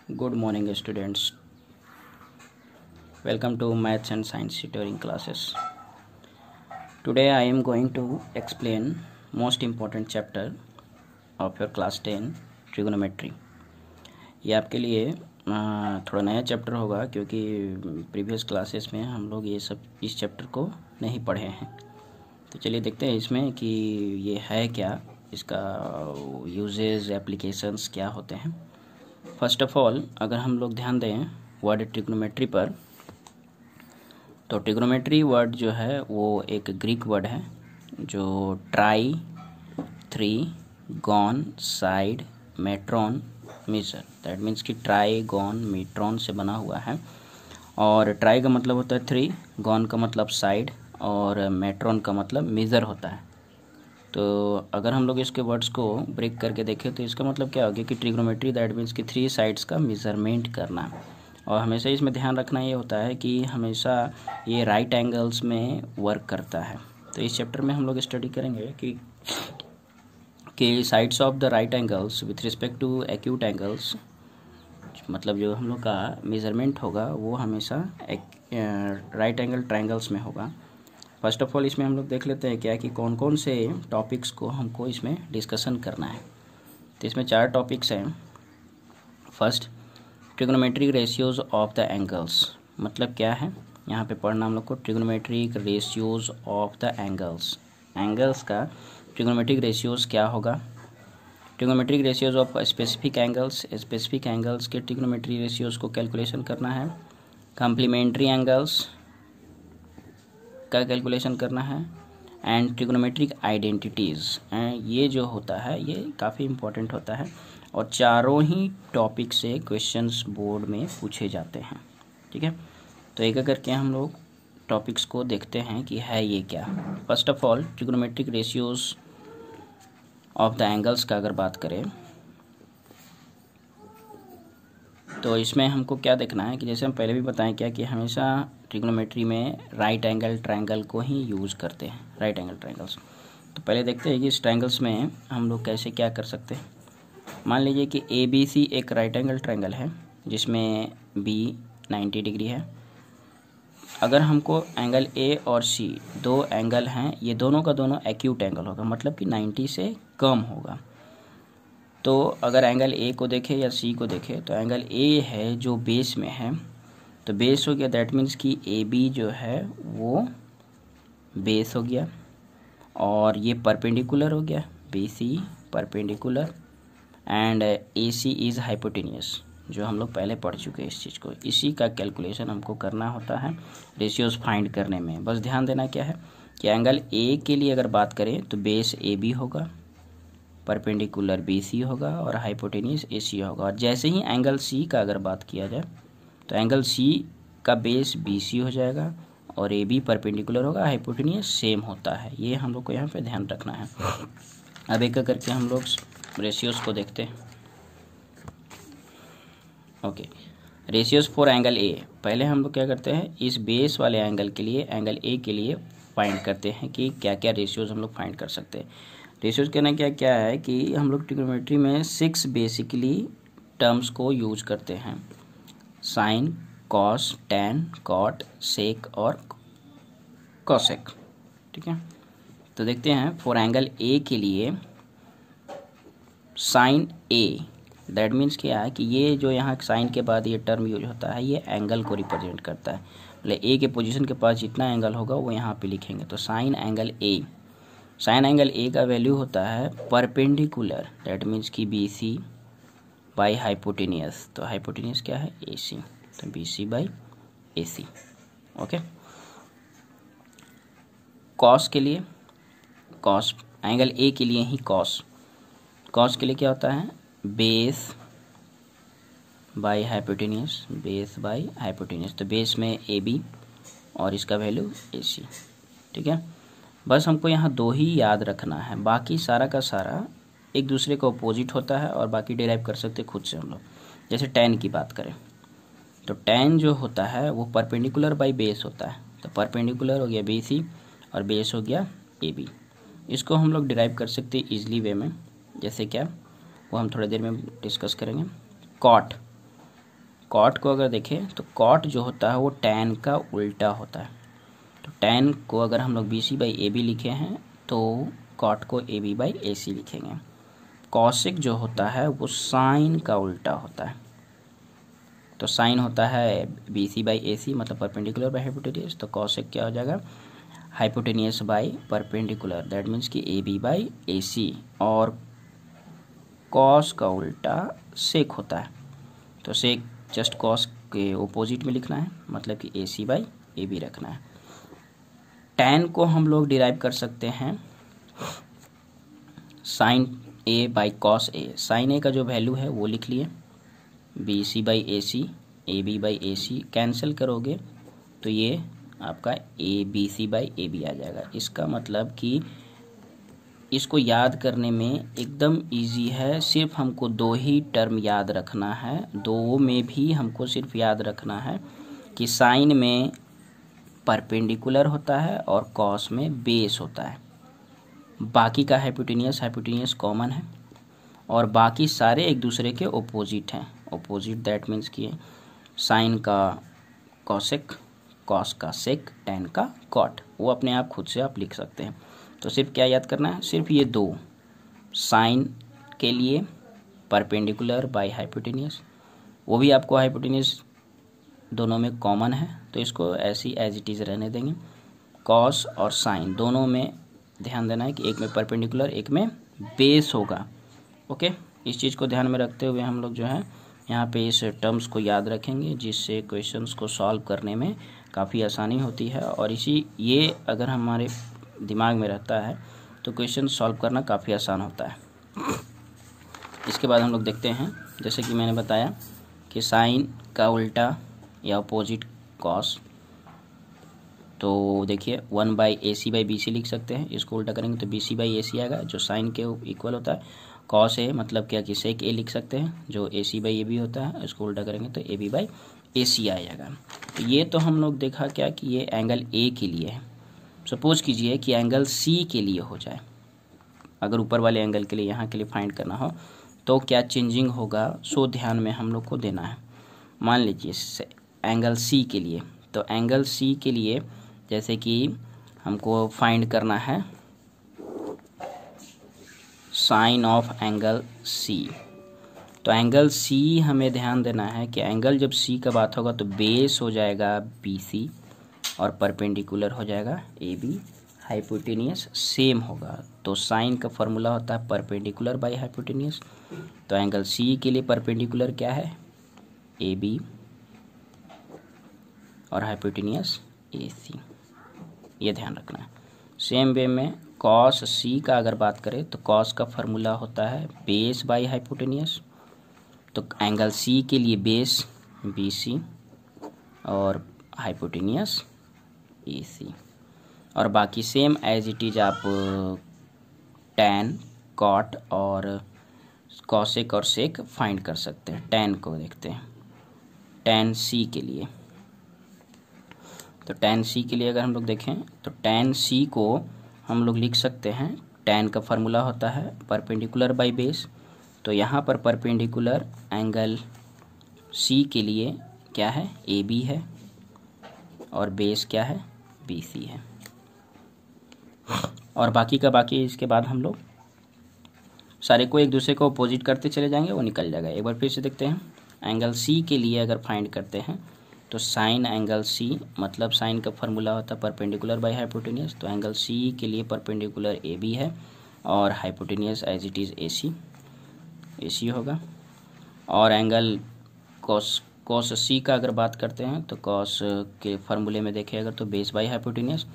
Good morning, students. Welcome to Maths and Science tutoring classes. Today I am going to explain most important chapter of your class 10 trigonometry. ये आपके लिए थोड़ा नया chapter होगा क्योंकि previous classes में हम लोग ये सब इस चैप्टर को नहीं पढ़े हैं। तो चलिए देखते हैं इसमें कि ये है क्या, इसका यूजेस एप्लीकेशंस क्या होते हैं। फर्स्ट ऑफ ऑल अगर हम लोग ध्यान दें वर्ड ट्रिग्नोमेट्री पर, तो ट्रिग्नोमेट्री वर्ड जो है वो एक ग्रीक वर्ड है जो tri, three, gon, side, metron, measure, that means कि ट्राई, गॉन, मेट्रॉन से बना हुआ है। और ट्राई का मतलब होता है थ्री, गॉन का मतलब साइड और मेट्रॉन का मतलब मेजर होता है। तो अगर हम लोग इसके वर्ड्स को ब्रेक करके देखें तो इसका मतलब क्या हो गया कि ट्रिग्नोमेट्री दैट मीन्स कि थ्री साइड्स का मेज़रमेंट करना। और हमेशा इसमें ध्यान रखना ये होता है कि हमेशा ये राइट एंगल्स में वर्क करता है। तो इस चैप्टर में हम लोग स्टडी करेंगे कि sides of the right angles with respect to acute angles, मतलब जो हम लोग का मेज़रमेंट होगा वो हमेशा राइट एंगल ट्रायंगल्स में होगा। फर्स्ट ऑफ ऑल इसमें हम लोग देख लेते हैं क्या कि कौन कौन से टॉपिक्स को हमको इसमें डिस्कशन करना है। तो इसमें चार टॉपिक्स हैं। First, trigonometric ratios of the angles, मतलब क्या है यहाँ पे पढ़ना हम लोग को, trigonometric ratios of the angles. Angles का ट्रिग्नोमेट्रिक रेशियोज क्या होगा, trigonometric ratios of specific angles, specific angles के ट्रिग्नोमेट्रिक रेशियोज को कैलकुलेशन करना है। कॉम्प्लीमेंट्री एंगल्स का कैलकुलेशन करना है। एंड ट्रिग्नोमेट्रिक आइडेंटिटीज़, ये जो होता है ये काफ़ी इम्पोर्टेंट होता है और चारों ही टॉपिक से क्वेश्चंस बोर्ड में पूछे जाते हैं। ठीक है, तो एक एक करके हम लोग टॉपिक्स को देखते हैं कि है ये क्या। First of all trigonometric ratios of the angles का अगर बात करें तो इसमें हमको क्या देखना है कि जैसे हम पहले भी बताएं क्या कि हमेशा ट्रिग्नोमेट्री में राइट एंगल ट्रायंगल को ही यूज़ करते हैं, राइट एंगल ट्रायंगल्स। तो पहले देखते हैं कि इस ट्रायंगल्स में हम लोग कैसे क्या कर सकते हैं। मान लीजिए कि ए बी सी एक राइट एंगल ट्रायंगल है जिसमें बी 90 डिग्री है। अगर हमको एंगल ए और सी दो एंगल हैं, ये दोनों का दोनों एक्यूट एंगल होगा, मतलब कि 90 से कम होगा। तो अगर एंगल ए को देखें या सी को देखें तो एंगल ए है जो बेस में है, तो बेस हो गया, दैट मीन्स कि ए बी जो है वो बेस हो गया और ये परपेंडिकुलर हो गया, B C perpendicular, and A C is hypotenuse, जो हम लोग पहले पढ़ चुके हैं इस चीज़ को। इसी का कैलकुलेशन हमको करना होता है रेशियोज फाइंड करने में। बस ध्यान देना क्या है कि एंगल ए के लिए अगर बात करें तो बेस ए बी होगा, परपेंडिकुलर बी सी होगा और हाइपोटेनियस ए सी होगा। और जैसे ही एंगल सी का अगर बात किया जाए तो एंगल सी का बेस बी सी हो जाएगा और ए बी परपेंडिकुलर होगा, हाइपोटेनियस सेम होता है। ये हम लोग को यहाँ पे ध्यान रखना है। अब एक करके हम लोग रेशियोज को देखते हैं। Okay, ratios for angle A. पहले हम लोग क्या करते हैं, इस बेस वाले एंगल के लिए, एंगल ए के लिए फाइंड करते हैं कि क्या क्या रेशियोज हम लोग फाइंड कर सकते हैं। रेशियोज कहना क्या क्या है कि हम लोग ट्रिग्नोमेट्री में 6 बेसिकली टर्म्स को यूज करते हैं, साइन, कॉस, टैन, कॉट, सेक और कॉसेक। ठीक है, तो देखते हैं फॉर एंगल ए के लिए साइन ए, दैट मीन्स क्या है कि ये जो यहाँ साइन के बाद ये टर्म यूज होता है ये एंगल को रिप्रेजेंट करता है। मतलब ए के पोजीशन के पास जितना एंगल होगा वो यहाँ पे लिखेंगे। तो sine angle A, sine angle A का वैल्यू होता है परपेंडिकुलर, दैट मीन्स कि बी सी बाई हाइपोटेनियस। तो हाइपोटेनियस क्या है, ए सी, तो B C by A C. Okay, cos के लिए, कॉस एंगल ए के लिए ही कॉस, कॉस के लिए क्या होता है, base by hypotenuse, base by hypotenuse. तो बेस में ए बी और इसका वैल्यू ए सी। ठीक है, बस हमको यहाँ दो ही याद रखना है, बाकी सारा का सारा एक दूसरे का अपोजिट होता है और बाकी डिराइव कर सकते खुद से हम लोग। जैसे टैन की बात करें तो टैन जो होता है वो परपेंडिकुलर बाई बेस होता है। तो परपेंडिकुलर हो गया बी सी और बेस हो गया ए बी। इसको हम लोग डिराइव कर सकते हैं ईजिली वे में। जैसे क्या, वो हम थोड़ी देर में डिस्कस करेंगे। कॉट, कॉट को अगर देखें तो कॉट जो होता है वो टैन का उल्टा होता है। तो टैन को अगर हम लोग B C by A B लिखे हैं तो कॉट को ए बी बाई ए सी लिखेंगे। कॉसेक जो होता है वो साइन का उल्टा होता है। तो साइन होता है बी सी बाई ए सी मतलब परपेंडिकुलर बाई हाइपोटेनियस। तो कॉसेक क्या हो जाएगा, hypotenuse by perpendicular, that means कि ए बी बाई ए सी। और कॉस का उल्टा सेक होता है। तो सेक जस्ट कॉस के ओपोजिट में लिखना है, मतलब कि ए सी बाई ए बी रखना है। टैन को हम लोग डिराइव कर सकते हैं sine A by cos A. Sine A का जो वैल्यू है वो लिख लिए, B C by A C, A B by A C cancel करोगे तो ये आपका A B C by A B आ जाएगा। इसका मतलब कि इसको याद करने में एकदम इजी है, सिर्फ हमको दो ही टर्म याद रखना है। दो में भी हमको सिर्फ याद रखना है कि साइन में परपेंडिकुलर होता है और कॉस में बेस होता है। बाकी का हाइपोटेनियस कॉमन है और बाकी सारे एक दूसरे के ओपोजिट हैं। ओपोजिट दैट मीन्स कि साइन का कॉसेक, कॉस का सेक, टैन का कॉट, वो अपने आप खुद से आप लिख सकते हैं। तो सिर्फ क्या याद करना है, सिर्फ ये दो, साइन के लिए परपेंडिकुलर बाई हाइपोटेनियस, वो भी आपको हाइपोटेनियस दोनों में कॉमन है तो इसको ऐसी एज इट इज़ रहने देंगे। कॉस और साइन दोनों में ध्यान देना है कि एक में परपेंडिकुलर एक में बेस होगा। ओके, इस चीज़ को ध्यान में रखते हुए हम लोग जो है यहाँ पे इस टर्म्स को याद रखेंगे, जिससे क्वेश्चंस को सॉल्व करने में काफ़ी आसानी होती है। और ये अगर हमारे दिमाग में रहता है तो क्वेश्चन सॉल्व करना काफ़ी आसान होता है। इसके बाद हम लोग देखते हैं, जैसे कि मैंने बताया कि साइन का उल्टा या अपोजिट कॉस, तो देखिए 1 by A C by B C लिख सकते हैं। इसको उल्टा करेंगे तो बी सी बाई ए सी आएगा जो साइन के इक्वल होता है। कॉस ए मतलब क्या कि सेक ए लिख सकते हैं जो ए सी बाई ए बी होता है। इसको उल्टा करेंगे तो ए बी बाई ए सी आ जाएगा। तो ये तो हम लोग देखा क्या कि ये एंगल ए के लिए है। सपोज कीजिए कि एंगल सी के लिए हो जाए, अगर ऊपर वाले एंगल के लिए यहाँ के लिए फाइंड करना हो तो क्या चेंजिंग होगा, सो ध्यान में हम लोग को देना है। मान लीजिए एंगल सी के लिए, तो एंगल सी के लिए जैसे कि हमको फाइंड करना है साइन ऑफ एंगल सी। तो एंगल सी हमें ध्यान देना है कि एंगल जब सी का बात होगा तो बेस हो जाएगा बी सी और परपेंडिकुलर हो जाएगा ए बी, हाइपोटेनियस सेम होगा। तो साइन का फॉर्मूला होता है परपेंडिकुलर बाई हाइपोटेनियस। तो एंगल सी के लिए परपेंडिकुलर क्या है, ए बी, और हाइपोटेनियस ए सी, ये ध्यान रखना है। सेम वे में कॉस सी का अगर बात करें तो कॉस का फॉर्मूला होता है बेस बाई हाइपोटेनियस। तो एंगल सी के लिए बेस बी सी और हाइपोटेनियस ए सी, और बाकी सेम एज इट इज आप टैन, कॉट और कॉसेक और सेक फाइंड कर सकते हैं। टैन को देखते हैं, टैन सी के लिए, तो टैन सी के लिए अगर हम लोग देखें तो टैन सी को हम लोग लिख सकते हैं, टैन का फार्मूला होता है परपेंडिकुलर बाई बेस। तो यहाँ पर परपेंडिकुलर एंगल सी के लिए क्या है, ए बी है, और बेस क्या है, बी सी है। और बाकी का बाकी, इसके बाद हम लोग सारे को एक दूसरे को अपोजिट करते चले जाएंगे, वो निकल जाएगा। एक बार फिर से देखते हैं, एंगल सी के लिए अगर फाइंड करते हैं तो साइन एंगल सी, मतलब साइन का फार्मूला होता है परपेंडिकुलर बाई हाइपोटेनियस। तो एंगल सी के लिए परपेंडिकुलर ए बी है और hypotenuse as it is A C होगा। और एंगल कॉस सी का अगर बात करते हैं तो कॉस के फार्मूले में देखें अगर तो बेस बाई हाइपोटेनियस,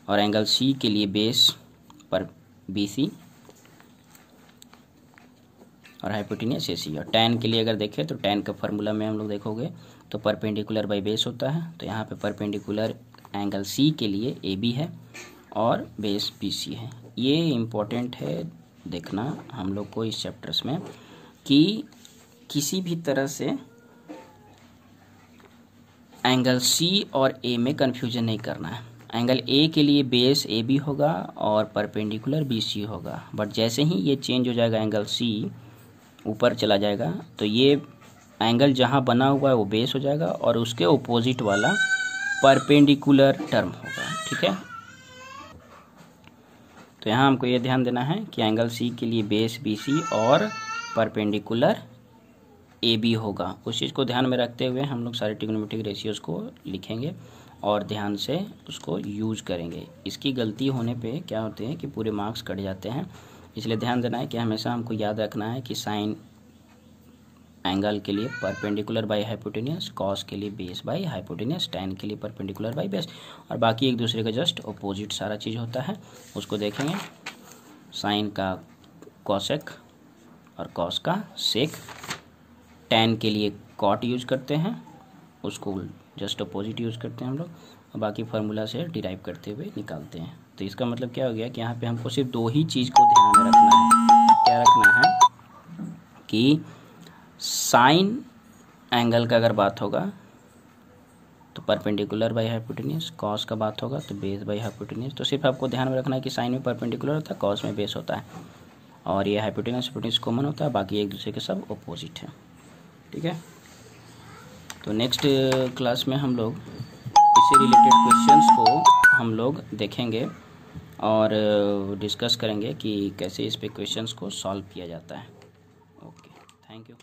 और एंगल सी के लिए बेस पर बी सी और हाइपोटेनियस ए सी। और टैन के लिए अगर देखें तो टैन का फार्मूला में हम लोग देखोगे तो परपेंडिकुलर बाई बेस होता है। तो यहाँ पे परपेंडिकुलर एंगल सी के लिए ए बी है और बेस बी सी है। ये इम्पोर्टेंट है देखना हम लोग को इस चैप्टर्स में कि किसी भी तरह से एंगल सी और ए में कन्फ्यूजन नहीं करना है। एंगल ए के लिए बेस ए बी होगा और परपेंडिकुलर बी सी होगा, बट जैसे ही ये चेंज हो जाएगा, एंगल सी ऊपर चला जाएगा, तो ये एंगल जहाँ बना हुआ है वो बेस हो जाएगा और उसके ओपोजिट वाला परपेंडिकुलर टर्म होगा। ठीक है, तो यहाँ हमको ये ध्यान देना है कि एंगल सी के लिए बेस BC और परपेंडिकुलर AB होगा। उस चीज़ को ध्यान में रखते हुए हम लोग सारे ट्रिग्नोमेट्रिक रेशियोज़ को लिखेंगे और ध्यान से उसको यूज करेंगे। इसकी गलती होने पे क्या होते हैं कि पूरे मार्क्स कट जाते हैं, इसलिए ध्यान देना है कि हमेशा हमको याद रखना है कि साइन एंगल के लिए परपेंडिकुलर बाय हाइपोटेनियस, कॉस के लिए बेस बाय हाइपोटेनियस, टैन के लिए परपेंडिकुलर बाय बेस, और बाकी एक दूसरे का जस्ट अपोजिट सारा चीज़ होता है, उसको देखेंगे। साइन का कॉसेक और कॉस का सेक, टैन के लिए कॉट यूज करते हैं, उसको जस्ट अपोजिट यूज़ करते हैं हम लोग, और बाकी फार्मूला से डिराइव करते हुए निकालते हैं। तो इसका मतलब क्या हो गया कि यहाँ पे हमको सिर्फ दो ही चीज़ को ध्यान में रखना है। क्या रखना है कि साइन एंगल का अगर बात होगा तो परपेंडिकुलर बाय हाइपोटेन्यूज, कॉस का बात होगा तो बेस बाय हाइपोटेन्यूज। तो सिर्फ आपको ध्यान में रखना है कि साइन में परपेंडिकुलर होता है, कॉस में बेस होता है, और ये हाइपोटेन्यूज कॉमन होता है, बाकी एक दूसरे के सब अपोजिट है। ठीक है, तो नेक्स्ट क्लास में हम लोग इससे रिलेटेड क्वेश्चंस को हम लोग देखेंगे और डिस्कस करेंगे कि कैसे इस पे क्वेश्चंस को सॉल्व किया जाता है। Okay, thank you.